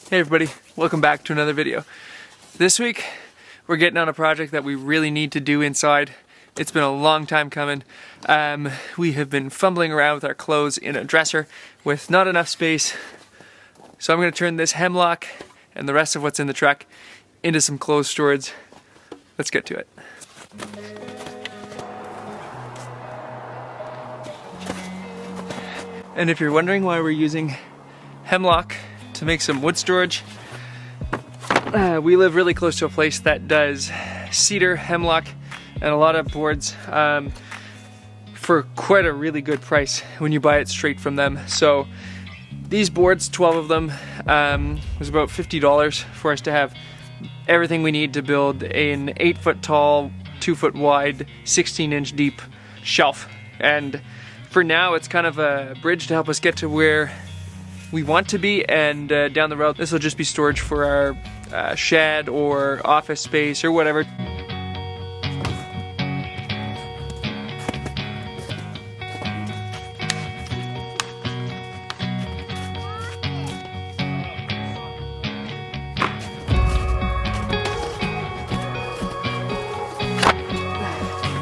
Hey everybody, welcome back to another video. This week we're getting on a project that we really need to do inside. It's been a long time coming. We have been fumbling around with our clothes in a dresser with not enough space. So I'm going to turn this hemlock and the rest of what's in the truck into some clothes storage. Let's get to it. And if you're wondering why we're using hemlock to make some wood storage, we live really close to a place that does cedar, hemlock, and a lot of boards for quite a really good price when you buy it straight from them. So these boards, 12 of them, was about $50 for us to have everything we need to build an 8-foot tall, 2-foot wide, 16-inch deep shelf. And for now, it's kind of a bridge to help us get to where we want to be, and down the road this will just be storage for our shed or office space or whatever.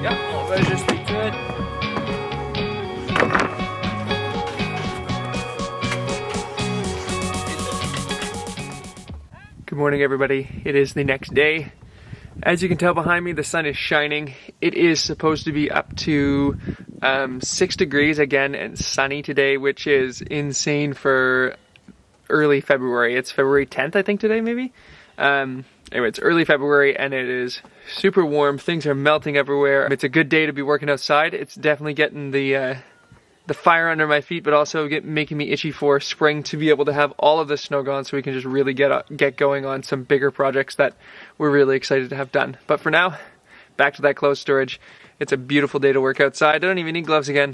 Yep, all that just be good. Good morning everybody, it is the next day. As you can tell behind me, the sun is shining. It is supposed to be up to 6 degrees again and sunny today, which is insane for early February. It's February 10th I think today maybe. Anyway, it's early February and it is super warm. Things are melting everywhere. It's a good day to be working outside. It's definitely getting the fire under my feet, but also making me itchy for spring to be able to have all of the snow gone so we can just really get going on some bigger projects that we're really excited to have done. But for now, back to that clothes storage. It's a beautiful day to work outside. I don't even need gloves again.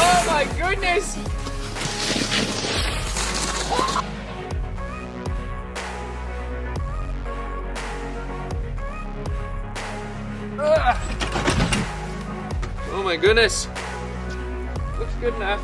Oh my goodness! Ugh. Oh my goodness! Looks good enough.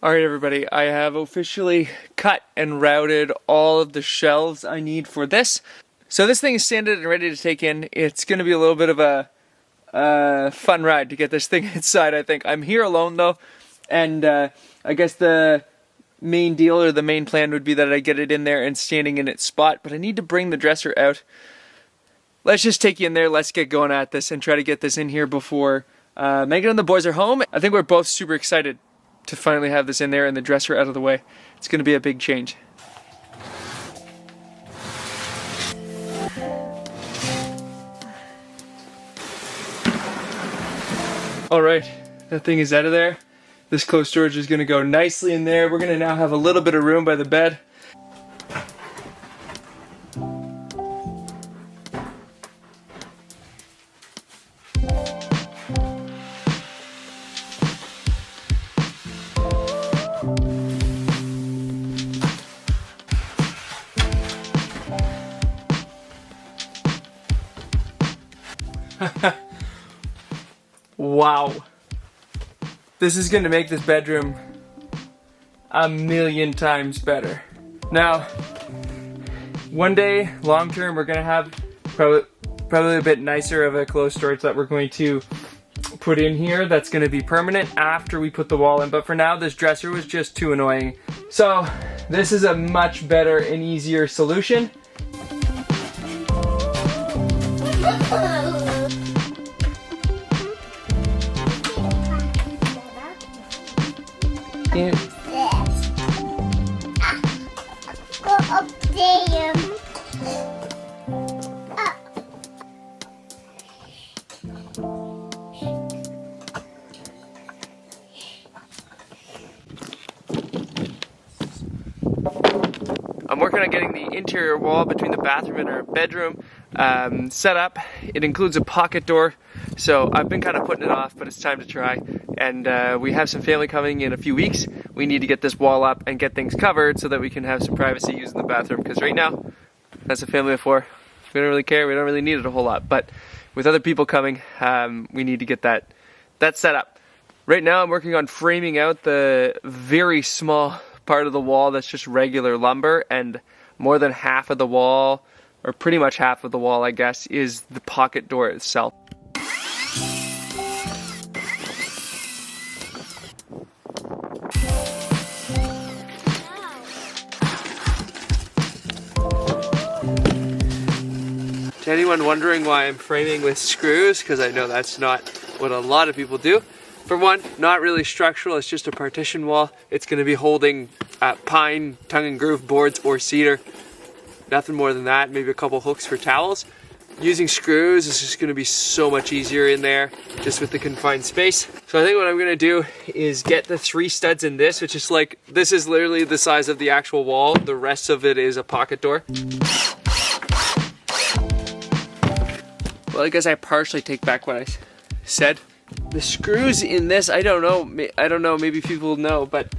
Alright everybody, I have officially cut and routed all of the shelves I need for this. So this thing is sanded and ready to take in. It's going to be a little bit of a fun ride to get this thing inside, I think. I'm here alone though, and I guess the main deal or the main plan would be that I get it in there and standing in its spot, but I need to bring the dresser out. Let's just take you in there, let's get going at this and try to get this in here before Megan and the boys are home. I think we're both super excited to finally have this in there and the dresser out of the way. It's going to be a big change. Alright, that thing is out of there. This clothes storage is going to go nicely in there. We're going to now have a little bit of room by the bed. Wow. This is going to make this bedroom a million times better. Now, one day, long term, we're going to have probably a bit nicer of a clothes storage that we're going to put in here that's going to be permanent after we put the wall in. But for now, this dresser was just too annoying. So this is a much better and easier solution. up there. I'm working on getting the interior wall between the bathroom and our bedroom set up. It includes a pocket door, so I've been kind of putting it off, but it's time to try. And we have some family coming in a few weeks. We need to get this wall up and get things covered so that we can have some privacy using the bathroom, because right now, as a family of four, we don't really care, we don't really need it a whole lot. But with other people coming, we need to get that set up. Right now I'm working on framing out the very small part of the wall that's just regular lumber, and more than half of the wall, or pretty much half of the wall I guess, is the pocket door itself. To anyone wondering why I'm framing with screws, because I know that's not what a lot of people do. For one, not really structural, it's just a partition wall. It's going to be holding pine, tongue and groove boards or cedar. Nothing more than that, maybe a couple hooks for towels. Using screws is just going to be so much easier in there, just with the confined space. So I think what I'm going to do is get the 3 studs in this, which is like, this is literally the size of the actual wall. The rest of it is a pocket door. Well, I guess I partially take back what I said. The screws in this, I don't know, maybe people know, but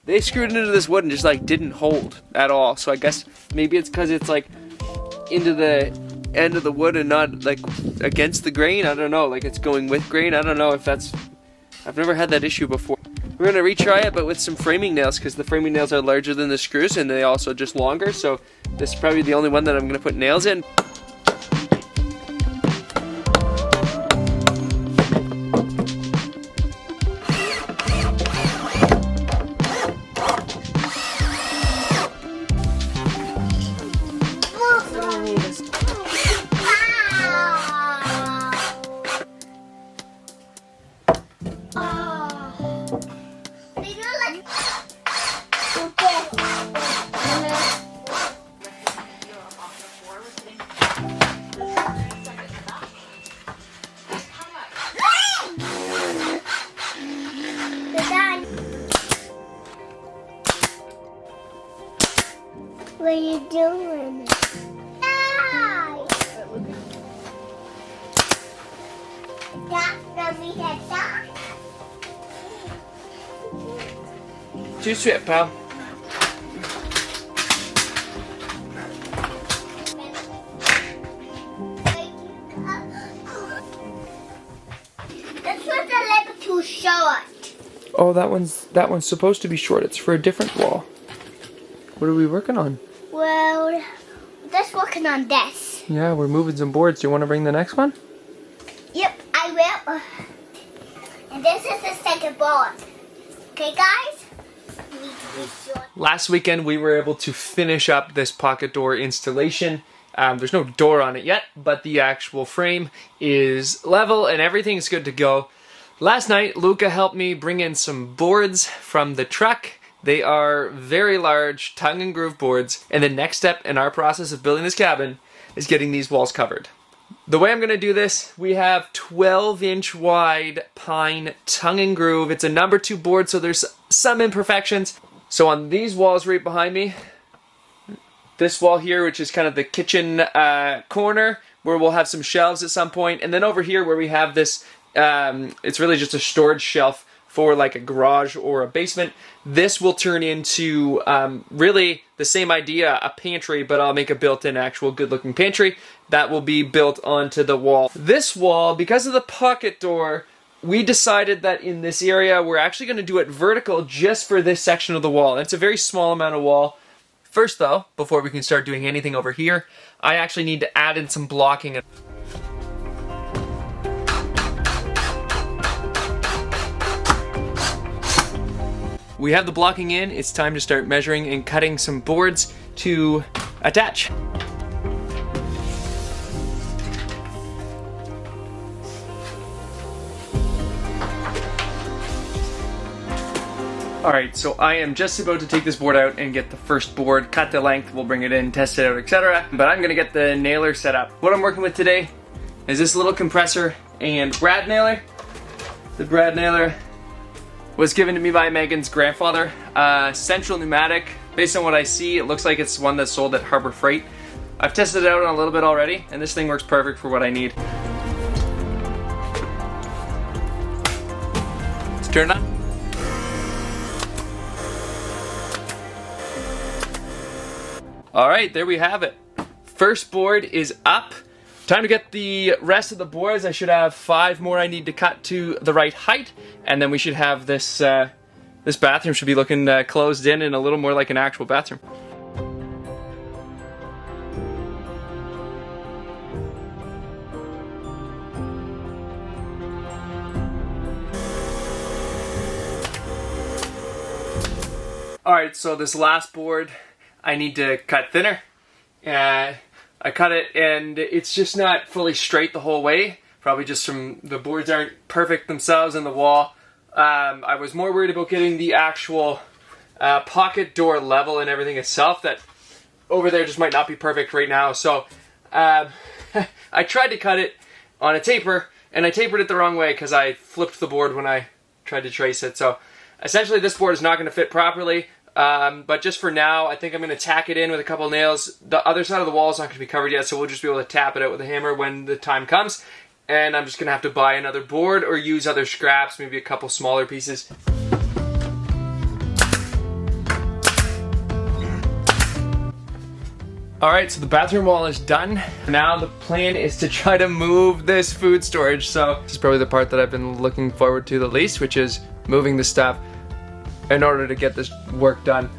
they screwed into this wood and just like didn't hold at all. So I guess maybe it's because it's like into the end of the wood and not like against the grain. I don't know, like it's going with grain. I don't know if that's, I've never had that issue before. We're gonna retry it, but with some framing nails, because the framing nails are larger than the screws and they also just longer. So this is probably the only one that I'm gonna put nails in. What are you doing? Too sweet, pal. This was a little too short. Oh, that one's supposed to be short. It's for a different wall. What are we working on? Well, just working on this. Yeah, we're moving some boards. Do you want to bring the next one? Yep, I will. And this is the second board. Okay, guys? We need to be sure. Last weekend, we were able to finish up this pocket door installation. There's no door on it yet, but the actual frame is level and everything's good to go. Last night, Luca helped me bring in some boards from the truck. They are very large tongue and groove boards, and the next step in our process of building this cabin is getting these walls covered. The way I'm going to do this, we have 12-inch wide pine tongue and groove. It's a number 2 board, so there's some imperfections. So on these walls right behind me, this wall here, which is kind of the kitchen corner, where we'll have some shelves at some point, and then over here where we have this, it's really just a storage shelf for like a garage or a basement. This will turn into really the same idea, a pantry, but I'll make a built-in actual good-looking pantry that will be built onto the wall. This wall, because of the pocket door, we decided that in this area we're actually going to do it vertical just for this section of the wall. It's a very small amount of wall. First though, before we can start doing anything over here, I actually need to add in some blocking. We have the blocking in, it's time to start measuring and cutting some boards to attach. Alright, so I am just about to take this board out and get the first board, cut the length, we'll bring it in, test it out, etc. But I'm gonna get the nailer set up. What I'm working with today is this little compressor and brad nailer. The brad nailer was given to me by Megan's grandfather. Central Pneumatic. Based on what I see, it looks like it's one that's sold at Harbor Freight. I've tested it out on a little bit already, and this thing works perfect for what I need. Let's turn it on. Alright, there we have it. First board is up. Time to get the rest of the boards. I should have 5 more I need to cut to the right height, and then we should have this this bathroom should be looking closed in and a little more like an actual bathroom. Alright, so this last board I need to cut thinner. I cut it and it's just not fully straight the whole way. Probably just from the boards aren't perfect themselves in the wall. I was more worried about getting the actual pocket door level and everything itself. That over there just might not be perfect right now. So I tried to cut it on a taper, and I tapered it the wrong way because I flipped the board when I tried to trace it. So essentially this board is not going to fit properly. But just for now, I think I'm going to tack it in with a couple nails. The other side of the wall is not going to be covered yet, so we'll just be able to tap it out with a hammer when the time comes. And I'm just going to have to buy another board or use other scraps, maybe a couple smaller pieces. Alright, so the bathroom wall is done. Now the plan is to try to move this food storage. So this is probably the part that I've been looking forward to the least, which is moving the stuff in order to get this work done.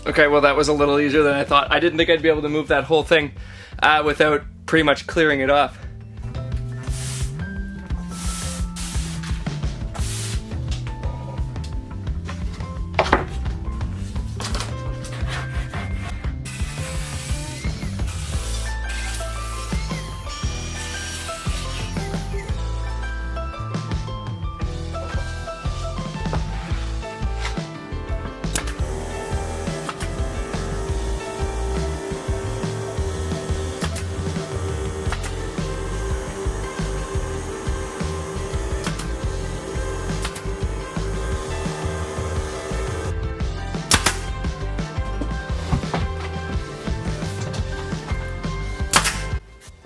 Okay, well that was a little easier than I thought. I didn't think I'd be able to move that whole thing without pretty much clearing it off.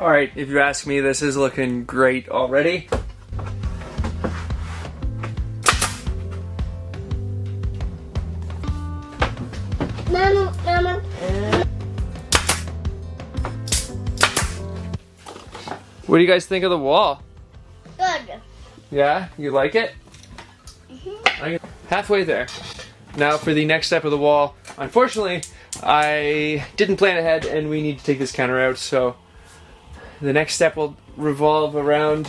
Alright, if you ask me, this is looking great already. Mama. What do you guys think of the wall? Good. Yeah? You like it? Halfway there. Now for the next step of the wall. Unfortunately, I didn't plan ahead and we need to take this counter out, so the next step will revolve around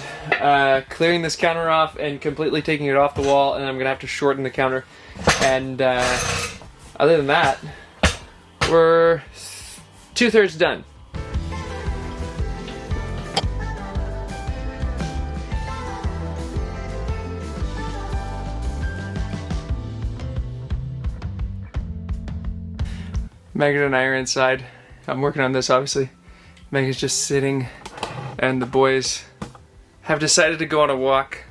clearing this counter off and completely taking it off the wall, and I'm going to have to shorten the counter. And other than that, we're 2/3 done. Megan and I are inside. I'm working on this, obviously. Megan's just sitting, and the boys have decided to go on a walk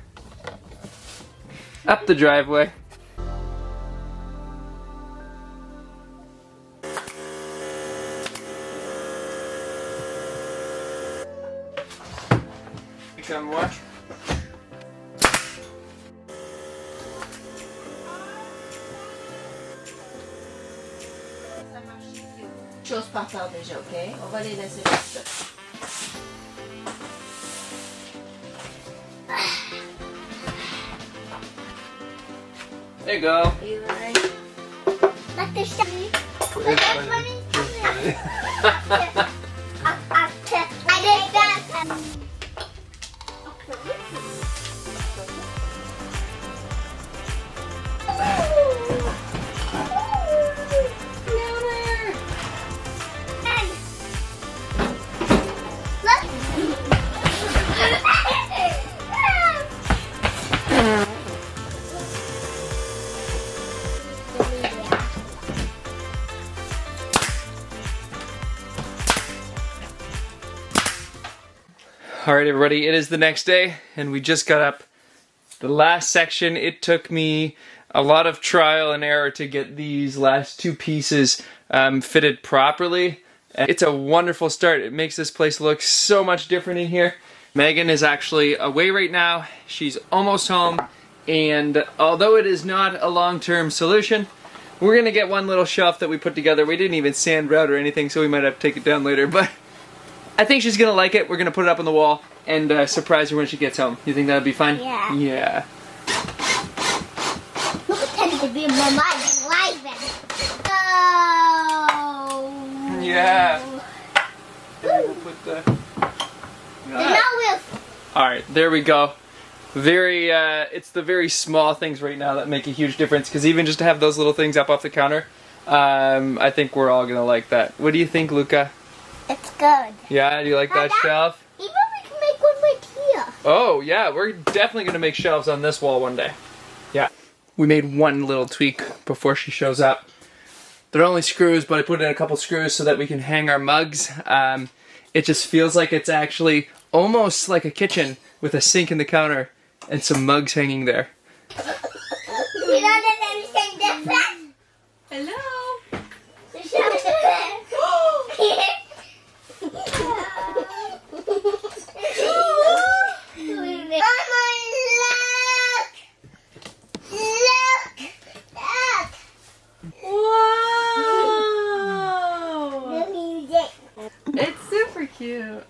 up the driveway. You come watch. Deixa eu passar o DG, ok? On va les laisser juste. There you go. You ready? Let the shiny. It's funny. I did that. Alright everybody, it is the next day and we just got up. The last section, it took me a lot of trial and error to get these last two pieces fitted properly. It's a wonderful start. It makes this place look so much different in here. Megan is actually away right now. She's almost home, and although it is not a long-term solution, we're gonna get one little shelf that we put together. We didn't even sand out or anything, so we might have to take it down later, but I think she's gonna like it. We're gonna put it up on the wall and surprise her when she gets home. You think that'd be fun? Yeah. Yeah. Look at Teddy to be in my mind. Oh. Yeah. And we'll put the... Alright, there we go. It's the very small things right now that make a huge difference, because even just to have those little things up off the counter, I think we're all gonna like that. What do you think, Luca? It's good. Yeah, do you like that shelf? Even we can make one right here. Oh, yeah, we're definitely gonna make shelves on this wall one day. Yeah. We made one little tweak before she shows up. They're only screws, but I put in a couple screws so that we can hang our mugs. It just feels like it's actually almost like a kitchen with a sink in the counter and some mugs hanging there. You know there's anything different? Hello. Wow. It's super cute.